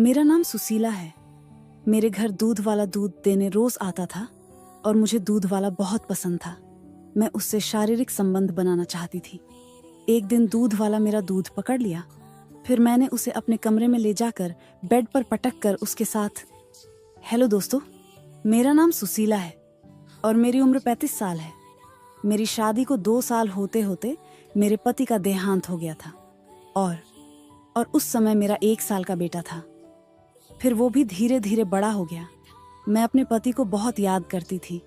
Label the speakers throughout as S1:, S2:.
S1: मेरा नाम सुशीला है। मेरे घर दूध वाला दूध देने रोज आता था और मुझे दूध वाला बहुत पसंद था। मैं उससे शारीरिक संबंध बनाना चाहती थी। एक दिन दूध वाला मेरा दूध पकड़ लिया। फिर मैंने उसे अपने कमरे में ले जाकर बेड पर पटक कर उसके साथ, हेलो दोस्तों, मेरा नाम सुशीला है और मेरी उम्र 35 साल है। मेरी शादी को 2 साल होते होते मेरे पति का देहांत हो गया था और उस समय मेरा 1 साल का बेटा था। फिर वो भी धीरे धीरे बड़ा हो गया। मैं अपने पति को बहुत याद करती थी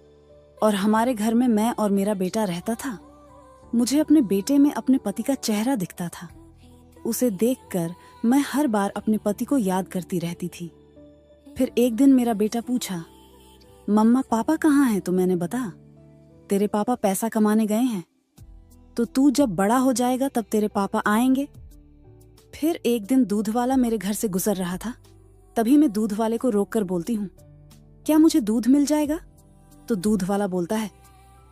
S1: और हमारे घर में मैं और मेरा बेटा रहता था। मुझे अपने बेटे में अपने पति का चेहरा दिखता था। उसे देखकर मैं हर बार अपने पति को याद करती रहती थी। फिर एक दिन मेरा बेटा पूछा, मम्मा पापा कहाँ हैं? तो मैंने बता, तेरे पापा पैसा कमाने गए हैं, तो तू जब बड़ा हो जाएगा तब तेरे पापा आएंगे। फिर एक दिन दूध वाला मेरे घर से गुजर रहा था। तभी मैं दूध वाले को रोककर बोलती हूँ, क्या मुझे दूध मिल जाएगा? तो दूध वाला बोलता है,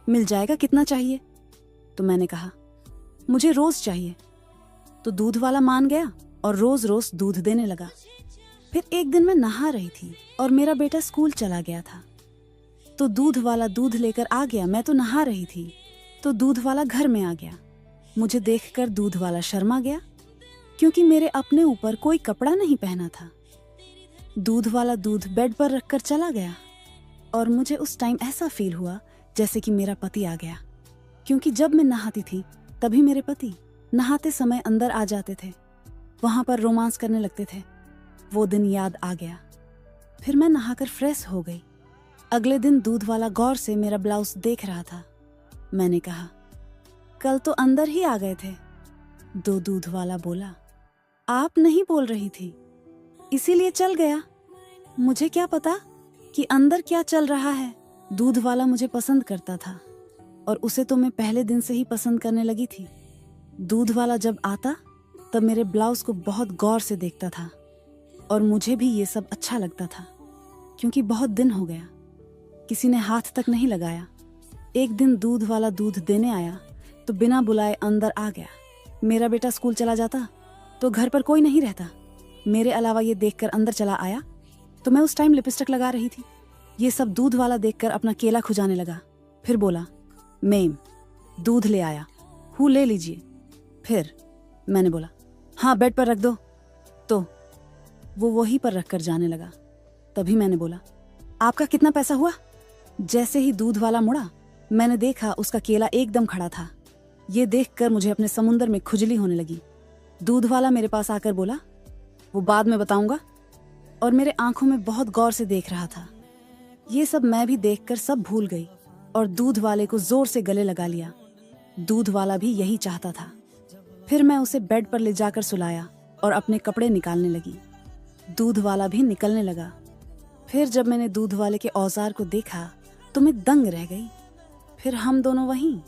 S1: मिल जाएगा, कितना चाहिए? तो मैंने कहा, मुझे रोज चाहिए। तो दूध वाला मान गया और रोज रोज दूध देने लगा। फिर एक दिन मैं नहा रही थी और मेरा बेटा स्कूल चला गया था। तो दूध वाला दूध लेकर आ गया। मैं तो नहा रही थी, तो दूध वाला घर में आ गया। मुझे देखकर दूध वाला शर्मा गया, क्योंकि मेरे अपने ऊपर कोई कपड़ा नहीं पहना था। दूध वाला दूध बेड पर रखकर चला गया और मुझे उस टाइम ऐसा फील हुआ जैसे कि मेरा पति आ गया, क्योंकि जब मैं नहाती थी तभी मेरे पति नहाते समय अंदर आ जाते थे, वहां पर रोमांस करने लगते थे। वो दिन याद आ गया। फिर मैं नहाकर फ्रेश हो गई। अगले दिन दूध वाला गौर से मेरा ब्लाउज देख रहा था। मैंने कहा, कल तो अंदर ही आ गए थे। दूध वाला बोला, आप नहीं बोल रही थी, इसीलिए चल गया। मुझे क्या पता कि अंदर क्या चल रहा है। दूध वाला मुझे पसंद करता था और उसे तो मैं पहले दिन से ही पसंद करने लगी थी। दूध वाला जब आता तब मेरे ब्लाउज को बहुत गौर से देखता था और मुझे भी ये सब अच्छा लगता था, क्योंकि बहुत दिन हो गया, किसी ने हाथ तक नहीं लगाया। एक दिन दूध वाला दूध देने आया तो बिना बुलाए अंदर आ गया। मेरा बेटा स्कूल चला जाता तो घर पर कोई नहीं रहता। मेरे अलावा ये देखकर अंदर चला आया तो मैं उस टाइम लिपस्टिक लगा रही थी। ये सब दूध वाला देखकर अपना केला खुजाने लगा। फिर बोला, मेम दूध ले आया हूँ, ले लीजिए। फिर मैंने बोला, हाँ बेड पर रख दो। तो वो वहीं पर रखकर जाने लगा। तभी मैंने बोला, आपका कितना पैसा हुआ? जैसे ही दूध वाला मुड़ा, मैंने देखा उसका केला एकदम खड़ा था। ये देखकर मुझे अपने समुंदर में खुजली होने लगी। दूध वाला मेरे पास आकर बोला, वो बाद में बताऊंगा, और मेरे आंखों में बहुत गौर से देख रहा था। ये सब मैं भी देखकर सब भूल गई और दूध वाले को जोर से गले लगा लिया। दूध वाला भी यही चाहता था। फिर मैं उसे बेड पर ले जाकर सुलाया और अपने कपड़े निकालने लगी। दूध वाला भी निकलने लगा। फिर जब मैंने दूध वाले के औजार को देखा तो मैं दंग रह गई। फिर हम दोनों वहीं